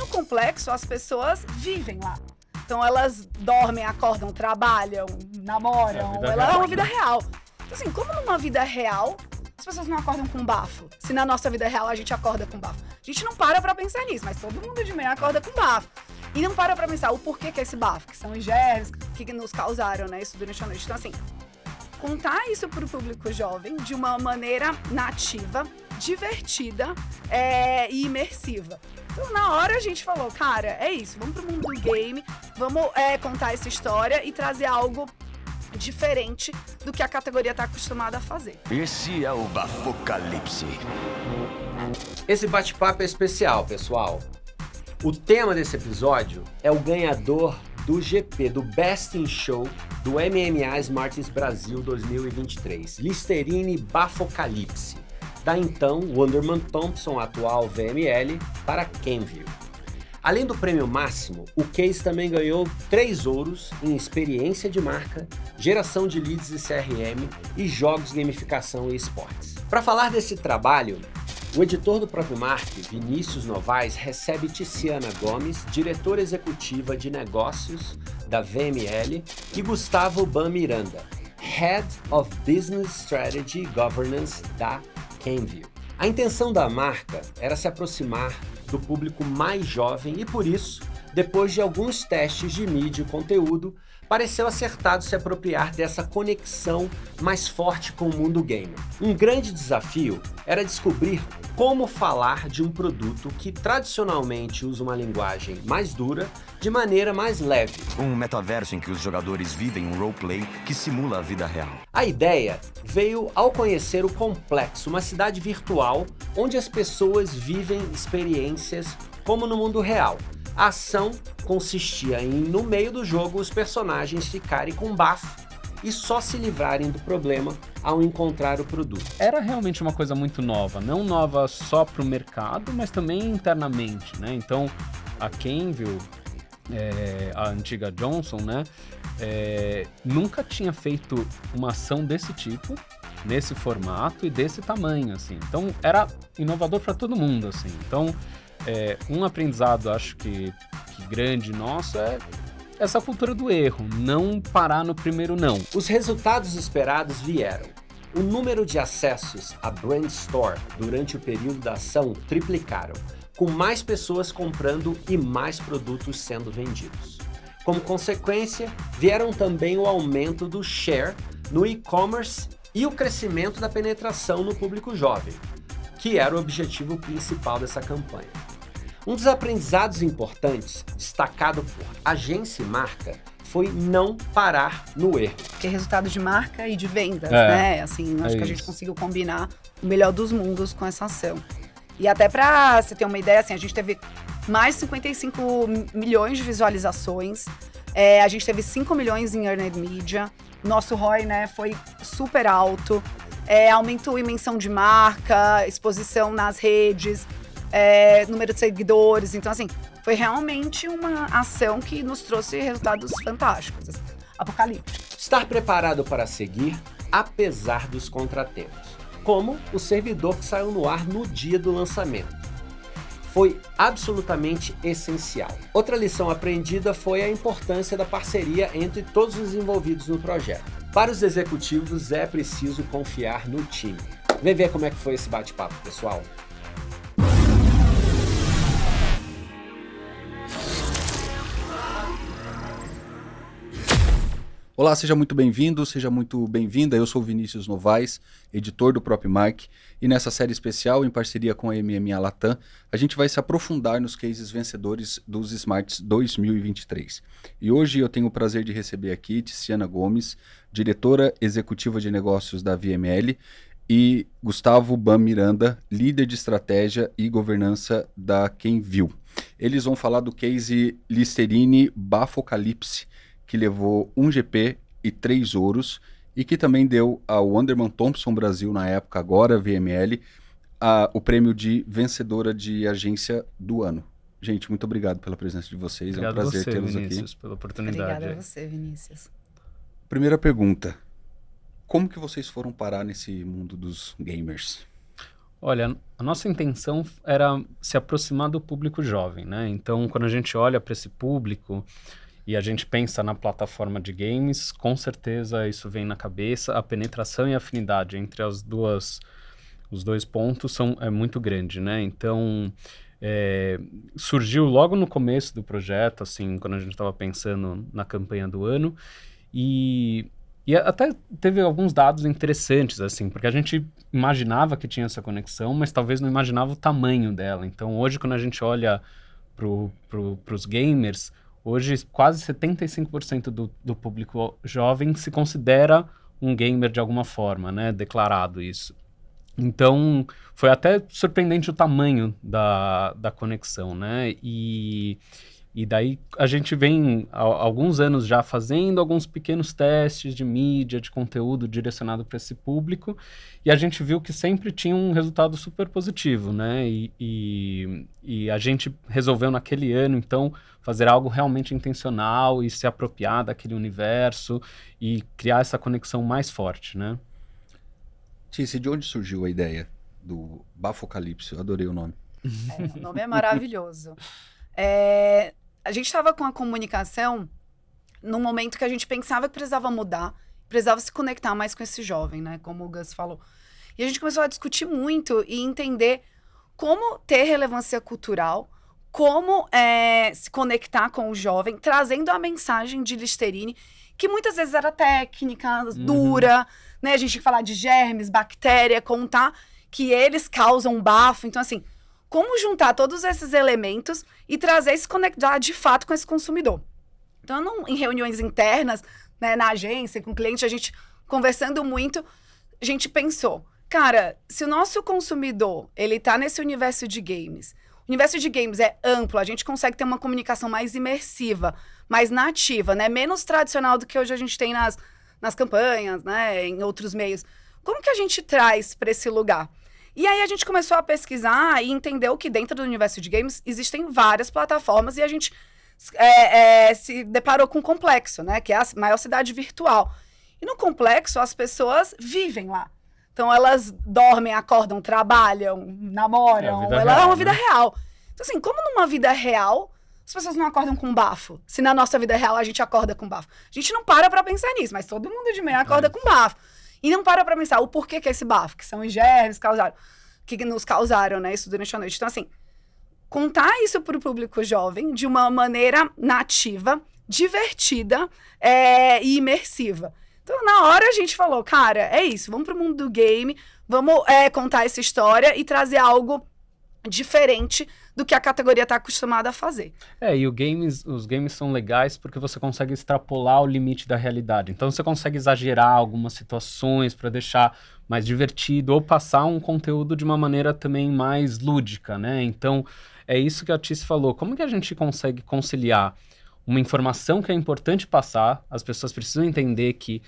no complexo as pessoas vivem lá. Então elas dormem, acordam, trabalham, namoram, é uma vida real. Então assim, como numa vida real, as pessoas não acordam com bafo? Se na nossa vida real a gente acorda com bafo. A gente não para pra pensar nisso, mas todo mundo de manhã acorda com bafo. E não para pra pensar o porquê que é esse bafo, que são os germes, que nos causaram, né, isso durante a noite. Então assim, contar isso pro público jovem de uma maneira nativa, divertida e imersiva. Então, na hora a gente falou, cara, é isso, vamos pro mundo do game, vamos contar essa história e trazer algo diferente do que a categoria tá acostumada a fazer. Esse é o Bafocalipse. Esse bate-papo é especial, pessoal. O tema desse episódio é o ganhador do GP, do Best in Show do MMA Smarties Brasil 2023, Listerine Bafocalipse, da então Wonderman Thompson, atual VML, para Kenville. Além do prêmio máximo, o case também ganhou 3 ouros em experiência de marca, geração de leads e CRM e jogos, gamificação e esportes. Para falar desse trabalho, o editor do próprio Mark, Vinícius Novaes, recebe Tiziana Gomes, diretora executiva de negócios da VML, e Gustavo Ban Miranda, Head of Business Strategy Governance da Kenville. A intenção da marca era se aproximar do público mais jovem e, por isso, depois de alguns testes de mídia e conteúdo, pareceu acertado se apropriar dessa conexão mais forte com o mundo gamer. Um grande desafio era descobrir como falar de um produto que tradicionalmente usa uma linguagem mais dura de maneira mais leve. Um metaverso em que os jogadores vivem um roleplay que simula a vida real. A ideia veio ao conhecer o Complexo, uma cidade virtual onde as pessoas vivem experiências como no mundo real. A ação consistia em, no meio do jogo, os personagens ficarem com bafo e só se livrarem do problema ao encontrar o produto. Era realmente uma coisa muito nova, não nova só para o mercado, mas também internamente, né? Então, a Kenville, a antiga Johnson, né, nunca tinha feito uma ação desse tipo, nesse formato e desse tamanho, assim. Então, era inovador para todo mundo, assim. Então, um aprendizado, acho que grande nosso é essa cultura do erro, não parar no primeiro não. Os resultados esperados vieram. O número de acessos à Brand Store durante o período da ação triplicaram, com mais pessoas comprando e mais produtos sendo vendidos. Como consequência, vieram também o aumento do share no e-commerce e o crescimento da penetração no público jovem, que era o objetivo principal dessa campanha. Um dos aprendizados importantes, destacado por agência e marca, foi não parar no erro. Porque resultado de marca e de vendas, né? Assim, acho que a gente conseguiu combinar o melhor dos mundos com essa ação. E até pra você ter uma ideia, assim, a gente teve mais de 55 milhões de visualizações, a gente teve 5 milhões em earned media, nosso ROI, né, foi super alto, aumentou em menção de marca, exposição nas redes, número de seguidores. Então, assim, foi realmente uma ação que nos trouxe resultados fantásticos, assim, apocalípticos. Estar preparado para seguir, apesar dos contratempos, como o servidor que saiu no ar no dia do lançamento. Foi absolutamente essencial. Outra lição aprendida foi a importância da parceria entre todos os envolvidos no projeto. Para os executivos é preciso confiar no time. Vem ver como é que foi esse bate-papo, pessoal. Olá, seja muito bem-vindo, seja muito bem-vinda. Eu sou o Vinícius Novaes, editor do próprio Mark, e nessa série especial, em parceria com a MMA Latam, a gente vai se aprofundar nos cases vencedores dos Smarts 2023. E hoje eu tenho o prazer de receber aqui Tiziana Gomes, diretora executiva de negócios da VML, e Gustavo Ban Miranda, líder de estratégia e governança da Kenville. Eles vão falar do case Listerine Bafocalipse, que levou 1 GP e 3 ouros, e que também deu ao Wonderman Thompson Brasil, na época, agora VML, o prêmio de vencedora de agência do ano. Gente, muito obrigado pela presença de vocês, Obrigado é um prazer você, tê-los Vinícius, aqui. pela oportunidade. Obrigada a você, Vinícius. Primeira pergunta, como que vocês foram parar nesse mundo dos gamers? Olha, a nossa intenção era se aproximar do público jovem, né? Então, quando a gente olha para esse público e a gente pensa na plataforma de games, com certeza isso vem na cabeça. A penetração e a afinidade entre os dois pontos é muito grande, né? Então, surgiu logo no começo do projeto, assim, quando a gente estava pensando na campanha do ano, e até teve alguns dados interessantes, assim, porque a gente imaginava que tinha essa conexão, mas talvez não imaginava o tamanho dela. Então, hoje, quando a gente olha para os gamers, hoje quase 75% do público jovem se considera um gamer de alguma forma, né? Declarado isso. Então, foi até surpreendente o tamanho da conexão, né? E daí a gente vem há alguns anos já fazendo alguns pequenos testes de mídia, de conteúdo direcionado para esse público, e a gente viu que sempre tinha um resultado super positivo, né? E a gente resolveu naquele ano, então, fazer algo realmente intencional e se apropriar daquele universo e criar essa conexão mais forte, né? Tice, de onde surgiu a ideia do Bafocalipse? Eu adorei o nome. O nome é maravilhoso. A gente estava com a comunicação num momento que a gente pensava que precisava mudar, precisava se conectar mais com esse jovem, né? Como o Gus falou. E a gente começou a discutir muito e entender como ter relevância cultural, como se conectar com o jovem, trazendo a mensagem de Listerine, que muitas vezes era técnica, dura, né? A gente tinha que falar de germes, bactéria, contar que eles causam bafo. Então, assim, como juntar todos esses elementos e trazer e se conectar de fato com esse consumidor. Então, em reuniões internas, né, na agência, com o cliente, a gente conversando muito, a gente pensou, cara, se o nosso consumidor, ele tá nesse universo de games, o universo de games é amplo, a gente consegue ter uma comunicação mais imersiva, mais nativa, né, menos tradicional do que hoje a gente tem nas campanhas, né, em outros meios. Como que a gente traz para esse lugar? E aí a gente começou a pesquisar e entendeu que dentro do universo de games existem várias plataformas e a gente se deparou com o Complexo, né? Que é a maior cidade virtual. E no Complexo as pessoas vivem lá. Então elas dormem, acordam, trabalham, namoram. É uma vida real. Então assim, como numa vida real as pessoas não acordam com bafo? Se na nossa vida real a gente acorda com bafo. A gente não para pra pensar nisso, mas todo mundo de manhã acorda com bafo. E não para pra pensar o porquê que é esse bafo, que são os germes que nos causaram, né, isso durante a noite. Então, assim, contar isso pro público jovem de uma maneira nativa, divertida e imersiva. Então, na hora a gente falou, cara, é isso, vamos pro mundo do game, vamos contar essa história e trazer algo diferente do que a categoria está acostumada a fazer. E os games são legais porque você consegue extrapolar o limite da realidade. Então você consegue exagerar algumas situações para deixar mais divertido ou passar um conteúdo de uma maneira também mais lúdica, né? Então é isso que a Tice falou. Como que a gente consegue conciliar uma informação que é importante passar, as pessoas precisam entender que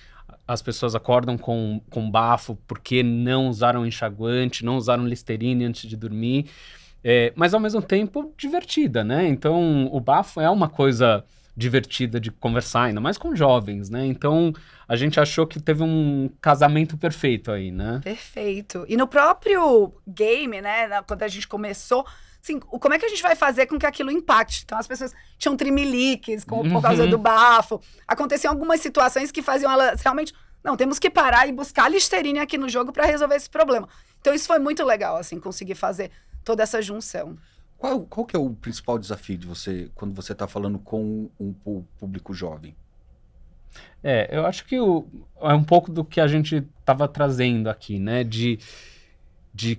as pessoas acordam com bafo porque não usaram enxaguante, não usaram Listerine antes de dormir, mas ao mesmo tempo divertida, né? Então o bafo é uma coisa divertida de conversar, ainda mais com jovens, né? Então a gente achou que teve um casamento perfeito aí, né? Perfeito. E no próprio game, né, quando a gente começou, assim, como é que a gente vai fazer com que aquilo impacte? Então as pessoas tinham trimeliques por causa do bafo. Aconteciam algumas situações que faziam elas realmente, não, temos que parar e buscar Listerine aqui no jogo para resolver esse problema. Então isso foi muito legal, assim, conseguir fazer toda essa junção. Qual que é o principal desafio de você, quando você está falando com um público jovem? Eu acho que é um pouco do que a gente estava trazendo aqui, né? De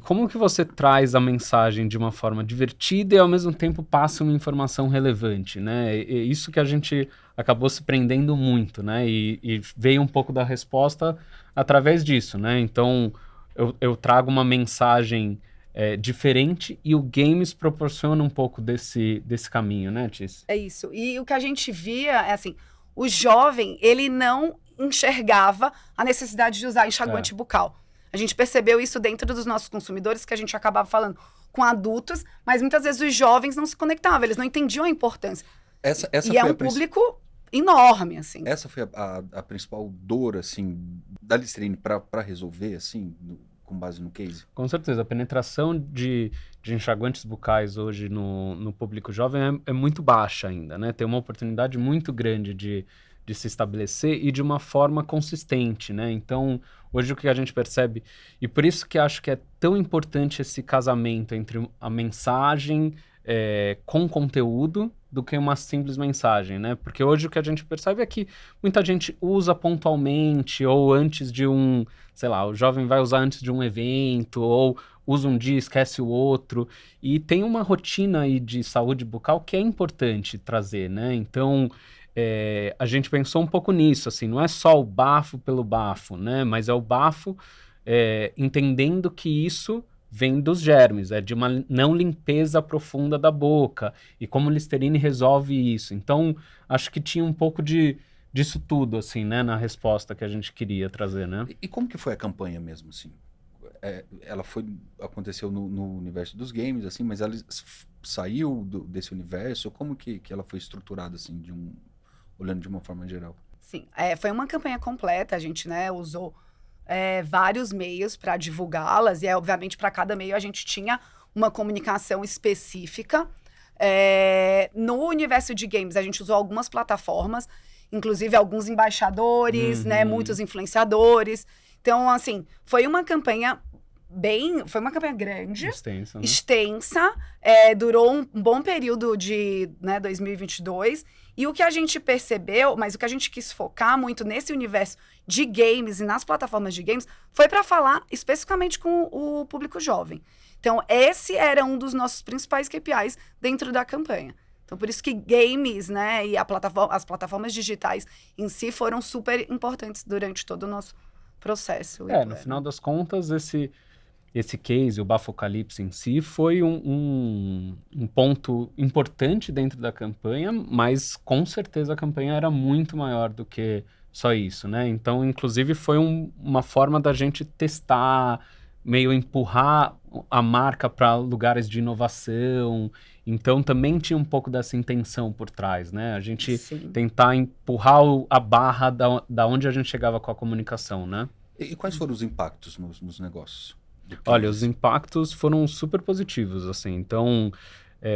como que você traz a mensagem de uma forma divertida e ao mesmo tempo passa uma informação relevante, né? E isso que a gente acabou se prendendo muito, né? E veio um pouco da resposta através disso, né? Então, eu trago uma mensagem diferente e o games proporciona um pouco desse caminho, né, Tice? É isso. E o que a gente via é assim, o jovem, ele não enxergava a necessidade de usar enxaguante bucal. A gente percebeu isso dentro dos nossos consumidores, que a gente acabava falando com adultos, mas muitas vezes os jovens não se conectavam, eles não entendiam a importância. Essa e foi é um público enorme, assim. Essa foi a principal dor, assim, da Listerine para resolver, assim, com base no case? Com certeza, a penetração de enxaguantes bucais hoje no público jovem é muito baixa ainda, né? Tem uma oportunidade muito grande de se estabelecer e de uma forma consistente, né? Então, hoje o que a gente percebe, e por isso que acho que é tão importante esse casamento entre a mensagem com conteúdo do que uma simples mensagem, né? Porque hoje o que a gente percebe é que muita gente usa pontualmente ou antes de sei lá, o jovem vai usar antes de um evento ou usa um dia, esquece o outro, e tem uma rotina aí de saúde bucal que é importante trazer, né? Então, a gente pensou um pouco nisso, assim, não é só o bafo pelo bafo, né? Mas é o bafo entendendo que isso vem dos germes, de uma não limpeza profunda da boca, e como o Listerine resolve isso. Então, acho que tinha um pouco disso tudo, assim, né, na resposta que a gente queria trazer, né? E como que foi a campanha mesmo, assim? Ela aconteceu no universo dos games, assim, mas ela saiu desse universo? Como que ela foi estruturada, assim, olhando de uma forma geral? Sim, foi uma campanha completa, a gente, né, usou vários meios para divulgá-las, e obviamente para cada meio a gente tinha uma comunicação específica. No universo de games a gente usou algumas plataformas, inclusive alguns embaixadores, né, muitos influenciadores. Então, assim, foi uma campanha grande, extensa, durou um bom período de 2022, e o que a gente percebeu, mas o que a gente quis focar muito nesse universo de games e nas plataformas de games, foi para falar especificamente com o público jovem. Então, esse era um dos nossos principais KPIs dentro da campanha. Então, por isso que games, né, e as plataformas digitais em si foram super importantes durante todo o nosso processo. No final das contas, esse case, o Bafocalipse em si, foi um ponto importante dentro da campanha, mas com certeza a campanha era muito maior do que só isso, né? Então, inclusive, foi uma forma da gente testar, meio empurrar a marca para lugares de inovação. Então, também tinha um pouco dessa intenção por trás, né? A gente tentar empurrar a barra da onde a gente chegava com a comunicação, né? E quais foram os impactos nos negócios? Olha, os impactos foram super positivos, assim. Então,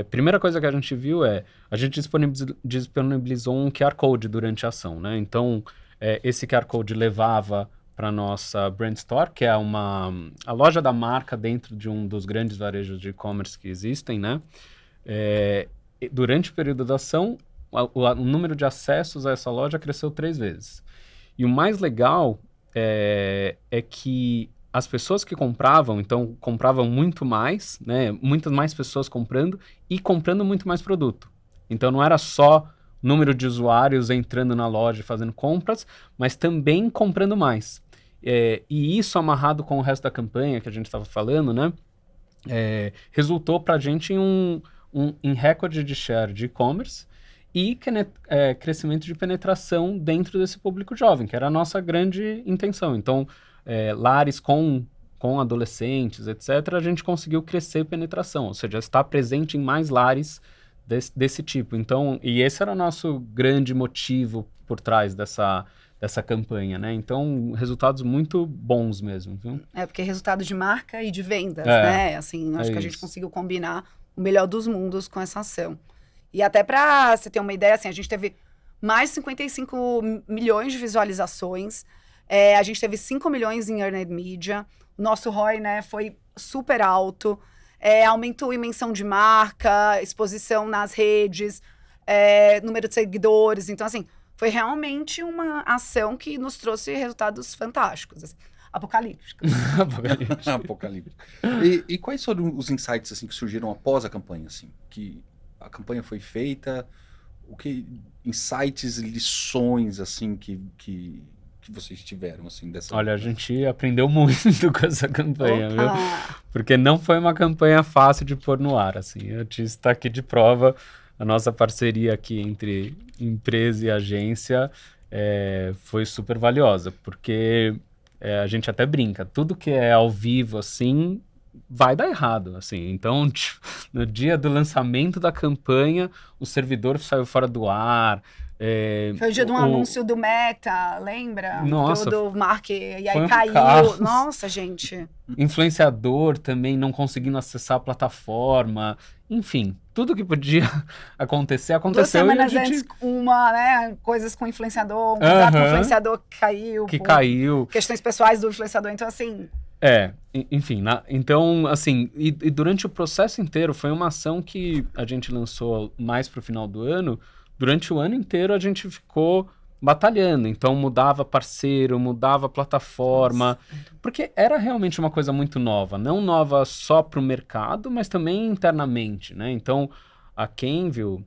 primeira coisa que a gente viu a gente disponibilizou um QR Code durante a ação, né? Então, esse QR Code levava para nossa Brand Store, que é a loja da marca dentro de um dos grandes varejos de e-commerce que existem, né? Durante o período da ação, o número de acessos a essa loja cresceu 3 vezes. E o mais legal é que as pessoas que compravam, então, compravam muito mais, né? Muitas mais pessoas comprando e comprando muito mais produto. Então, não era só número de usuários entrando na loja e fazendo compras, mas também comprando mais. E isso amarrado com o resto da campanha que a gente estava falando, né? Resultou para a gente em recorde de share de e-commerce e crescimento de penetração dentro desse público jovem, que era a nossa grande intenção. Então, lares com adolescentes, etc., a gente conseguiu crescer penetração, ou seja, está presente em mais lares desse tipo. Então, e esse era o nosso grande motivo por trás dessa campanha, né? Então, resultados muito bons mesmo, viu? Porque resultado de marca e de vendas, né? Assim, acho que a gente conseguiu combinar o melhor dos mundos com essa ação. E até para você ter uma ideia, assim, a gente teve mais de 55 milhões de visualizações, a gente teve 5 milhões em earned media, o nosso ROI, né, foi super alto, aumentou em menção de marca, exposição nas redes, número de seguidores. Então, assim, foi realmente uma ação que nos trouxe resultados fantásticos, assim, apocalípticos. Apocalíptico. E quais foram os insights assim, que surgiram após a campanha? Assim, que a campanha foi feita, insights, lições assim, que vocês tiveram assim, dessa... Olha, a gente aprendeu muito com essa campanha, viu? Porque não foi uma campanha fácil de pôr no ar, assim. A gente está aqui de prova, a nossa parceria aqui entre empresa e agência foi super valiosa, porque a gente até brinca, tudo que é ao vivo, assim, vai dar errado, assim. Então, no dia do lançamento da campanha, o servidor saiu fora do ar, Foi o dia de um anúncio do Meta, lembra? Nossa, do Mark, e aí foi um caiu. caos. Nossa, gente. Influenciador também não conseguindo acessar a plataforma. Enfim, tudo que podia acontecer, 2 aconteceu. semanas e a gente... antes, coisas com o influenciador, um contrato com o influenciador que caiu. Que caiu. Questões pessoais do influenciador, então assim... Enfim, então, assim, e durante o processo inteiro, foi uma ação que a gente lançou mais pro final do ano. Durante o ano inteiro a gente ficou batalhando, então mudava parceiro, mudava plataforma, porque era realmente uma coisa muito nova, não nova só pro mercado, mas também internamente, né? Então, a Kenville,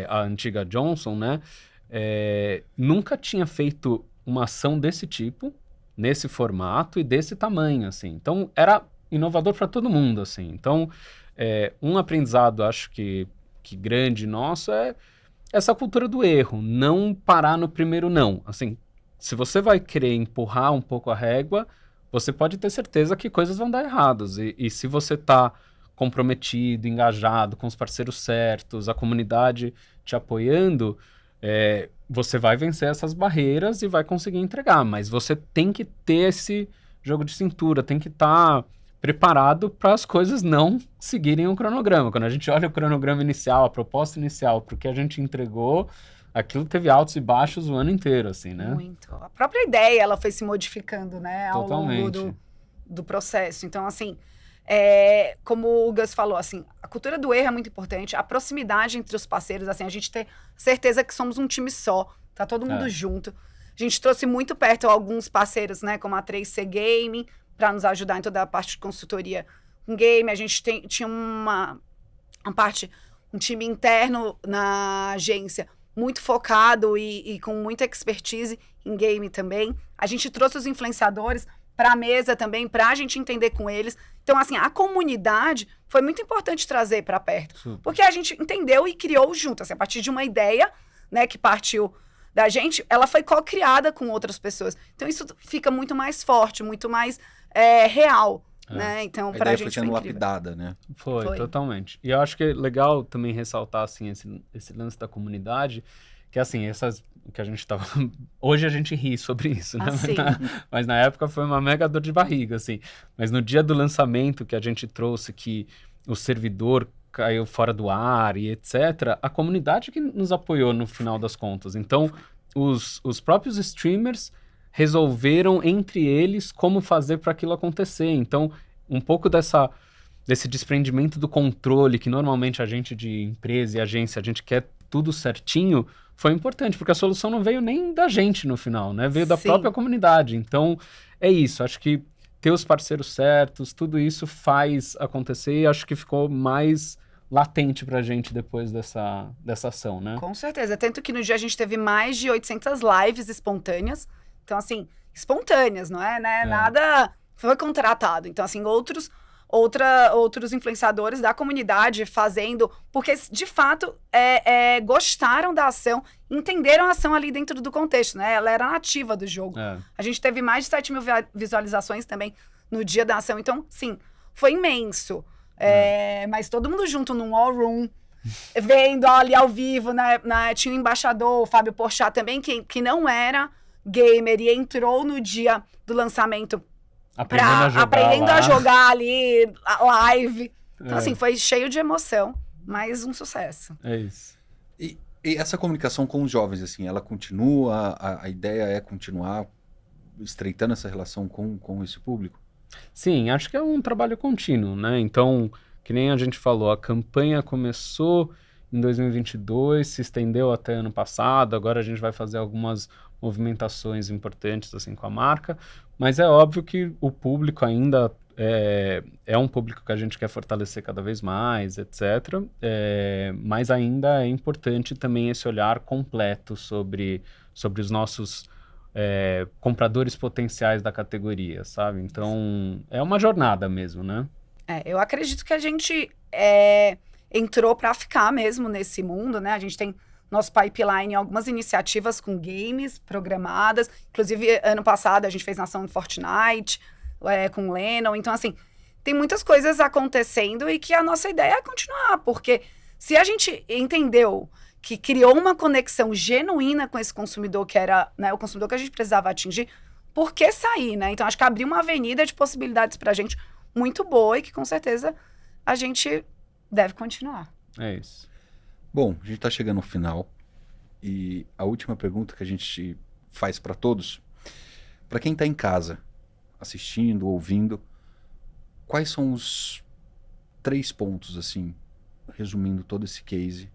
a antiga Johnson, né, nunca tinha feito uma ação desse tipo, nesse formato e desse tamanho, assim. Então, era inovador para todo mundo, assim. Então, um aprendizado, acho que grande nosso é essa cultura do erro, não parar no primeiro não. Assim, se você vai querer empurrar um pouco a régua, você pode ter certeza que coisas vão dar erradas. E se você está comprometido, engajado, com os parceiros certos, a comunidade te apoiando, você vai vencer essas barreiras e vai conseguir entregar. Mas você tem que ter esse jogo de cintura, tem que estar preparado para as coisas não seguirem o cronograma. Quando a gente olha o cronograma inicial, a proposta inicial, para o que a gente entregou, aquilo teve altos e baixos o ano inteiro, assim, né? Muito. A própria ideia, ela foi se modificando, né? Ao Totalmente. longo do processo. Então, assim, como o Gus falou, assim, a cultura do erro é muito importante, a proximidade entre os parceiros, assim, a gente ter certeza que somos um time só, tá todo mundo junto. A gente trouxe muito perto alguns parceiros, né? Como a 3C Game, para nos ajudar em toda a parte de consultoria com game. A gente tinha um time interno na agência muito focado e com muita expertise em game também. A gente trouxe os influenciadores para a mesa também, para a gente entender com eles. Então, assim, a comunidade foi muito importante trazer para perto. Super. Porque a gente entendeu e criou junto, assim, a partir de uma ideia, né, que partiu da gente, ela foi co-criada com outras pessoas. Então, isso fica muito mais forte, muito mais real, né? Então, pra ideia gente foi sendo foi incrível. lapidada, né? Foi, totalmente. E eu acho que é legal também ressaltar, assim, esse lance da comunidade, que, assim, essas que a gente tava... Hoje a gente ri sobre isso, né? Mas na época foi uma mega dor de barriga, assim. Mas no dia do lançamento que a gente trouxe que o servidor caiu fora do ar e etc., a comunidade que nos apoiou no final das contas. Então, os próprios streamers resolveram entre eles como fazer para aquilo acontecer. Então, um pouco desse desprendimento do controle que normalmente a gente de empresa e agência, a gente quer tudo certinho, foi importante, porque a solução não veio nem da gente no final, né? Veio da própria comunidade. Então, é isso. Acho que ter os parceiros certos, tudo isso faz acontecer e acho que ficou mais latente pra gente depois dessa ação, né? Com certeza. Tanto que no dia a gente teve mais de 800 lives espontâneas. Então, assim, espontâneas, não é, né? Nada foi contratado. Então, assim, outros influenciadores da comunidade fazendo, porque, de fato, gostaram da ação, entenderam a ação ali dentro do contexto, né? Ela era nativa do jogo. A gente teve mais de 7 mil visualizações também no dia da ação. Então, sim, foi imenso. Mas todo mundo junto num all room, vendo ali ao vivo, né? Tinha o embaixador, o Fábio Porchat também, que não era gamer e entrou no dia do lançamento aprendendo a jogar ali live. Então, assim, foi cheio de emoção, mas um sucesso. É isso. E essa comunicação com os jovens, assim, ela continua? A ideia é continuar estreitando essa relação com esse público? Sim, acho que é um trabalho contínuo, né? Então, que nem a gente falou, a campanha começou em 2022, se estendeu até ano passado, agora a gente vai fazer algumas movimentações importantes assim com a marca, mas é óbvio que o público ainda é um público que a gente quer fortalecer cada vez mais, etc. Mas ainda é importante também esse olhar completo sobre os nossos compradores potenciais da categoria, sabe? Então, é uma jornada mesmo, né? Eu acredito que a gente entrou para ficar mesmo nesse mundo, né? A gente tem nosso pipeline, algumas iniciativas com games programadas. Inclusive, ano passado, a gente fez nação em Fortnite, com Lennon. Então, assim, tem muitas coisas acontecendo e que a nossa ideia é continuar. Porque se a gente entendeu que criou uma conexão genuína com esse consumidor, que era, né, o consumidor que a gente precisava atingir, por que sair, né? Então, acho que abriu uma avenida de possibilidades pra gente muito boa e que, com certeza, a gente deve continuar. É isso. Bom, a gente está chegando ao final e a última pergunta que a gente faz para todos, para quem está em casa, assistindo, ouvindo, quais são os 3 pontos, assim, resumindo todo esse case,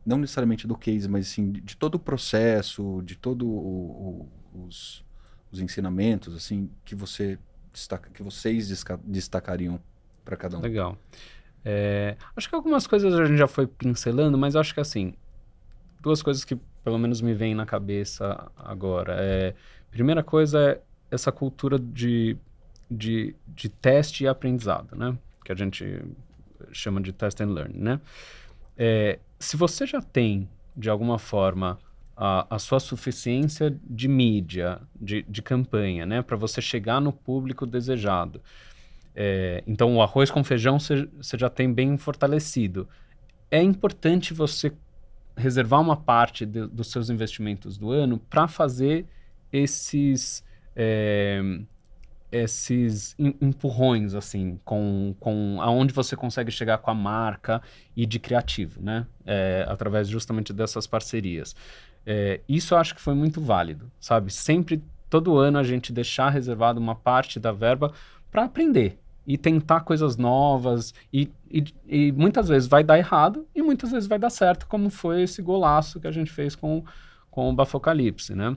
não necessariamente do case, mas assim, de todo o processo, de todo os ensinamentos, assim, que você que vocês destacariam para cada um? Legal. Acho que algumas coisas a gente já foi pincelando, mas acho que assim, 2 coisas que pelo menos me vêm na cabeça agora. Primeira coisa é essa cultura de teste e aprendizado, né? Que a gente chama de test and learn, né? Se você já tem, de alguma forma, a sua suficiência de mídia, de campanha, né? Para você chegar no público desejado. Então, o arroz com feijão você já tem bem fortalecido. É importante você reservar uma parte dos seus investimentos do ano para fazer esses empurrões, assim, com aonde você consegue chegar com a marca e de criativo, né? Através justamente dessas parcerias. Isso eu acho que foi muito válido, sabe? Sempre, todo ano, a gente deixar reservado uma parte da verba para aprender e tentar coisas novas e muitas vezes vai dar errado e muitas vezes vai dar certo, como foi esse golaço que a gente fez com o Bafocalipse, né?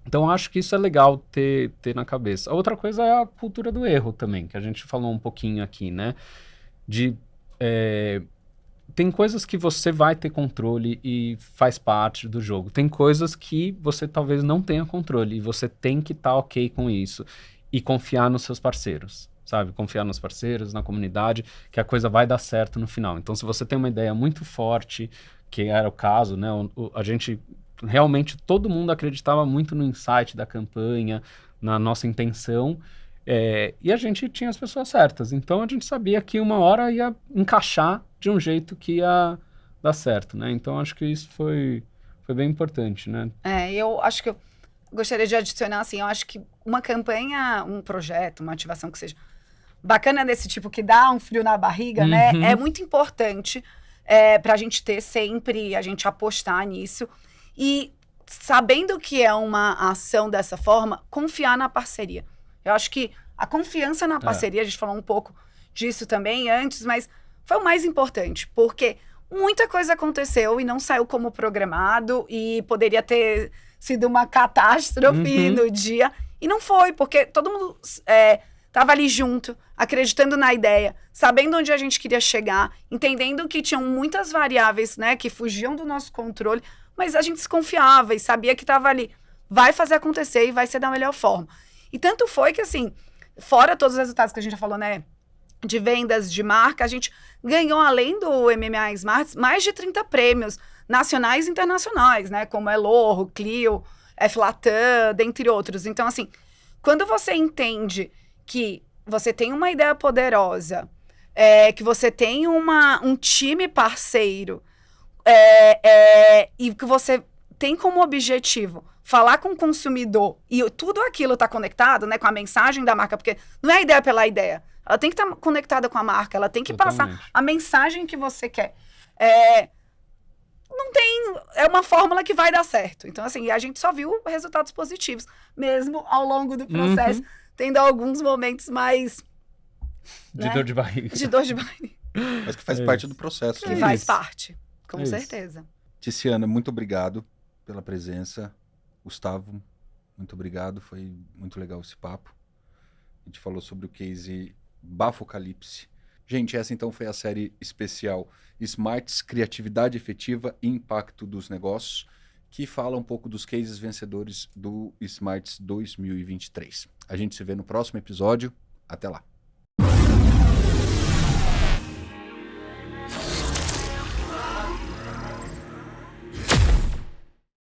Então, acho que isso é legal ter na cabeça. A outra coisa é a cultura do erro também, que a gente falou um pouquinho aqui, né? Tem coisas que você vai ter controle e faz parte do jogo. Tem coisas que você talvez não tenha controle e você tem que estar ok com isso e confiar nos seus parceiros, sabe? Confiar nos parceiros, na comunidade, que a coisa vai dar certo no final. Então, se você tem uma ideia muito forte, que era o caso, né? A gente, realmente, todo mundo acreditava muito no insight da campanha, na nossa intenção, e a gente tinha as pessoas certas. Então, a gente sabia que uma hora ia encaixar de um jeito que ia dar certo, né? Então, acho que isso foi bem importante, né? Eu acho que eu gostaria de adicionar, assim, eu acho que uma campanha, um projeto, uma ativação que seja bacana desse tipo, que dá um frio na barriga, né? É muito importante pra gente ter sempre, a gente apostar nisso. E sabendo que é uma ação dessa forma, confiar na parceria. Eu acho que a confiança na parceria, a gente falou um pouco disso também antes, mas foi o mais importante, porque muita coisa aconteceu e não saiu como programado e poderia ter sido uma catástrofe no dia. E não foi, porque todo mundo estava ali junto, acreditando na ideia, sabendo onde a gente queria chegar, entendendo que tinham muitas variáveis, né, que fugiam do nosso controle, mas a gente se confiava e sabia que estava ali, vai fazer acontecer e vai ser da melhor forma. E tanto foi que, assim, fora todos os resultados que a gente já falou, né, de vendas, de marca, a gente ganhou, além do MMA Smarts, mais de 30 prêmios nacionais e internacionais, né, como Elorro, Clio, F-Latam, dentre outros. Então, assim, quando você entende que você tem uma ideia poderosa, que você tem um time parceiro, e que você tem como objetivo falar com o consumidor e tudo aquilo está conectado, né, com a mensagem da marca, porque não é a ideia pela ideia. Ela tem que estar conectada com a marca, ela tem que passar a mensagem que você quer. Não tem... É uma fórmula que vai dar certo. Então, assim, a gente só viu resultados positivos, mesmo ao longo do processo, tendo alguns momentos mais... De dor de barriga. De dor de barriga. Mas que faz parte do processo. Que faz parte, com certeza. Tiziana, muito obrigado pela presença. Gustavo, muito obrigado. Foi muito legal esse papo. A gente falou sobre o case Bafocalipse. Gente, essa então foi a série especial Smarts, Criatividade Efetiva e Impacto dos Negócios, que fala um pouco dos cases vencedores do Smarts 2023. A gente se vê no próximo episódio. Até lá.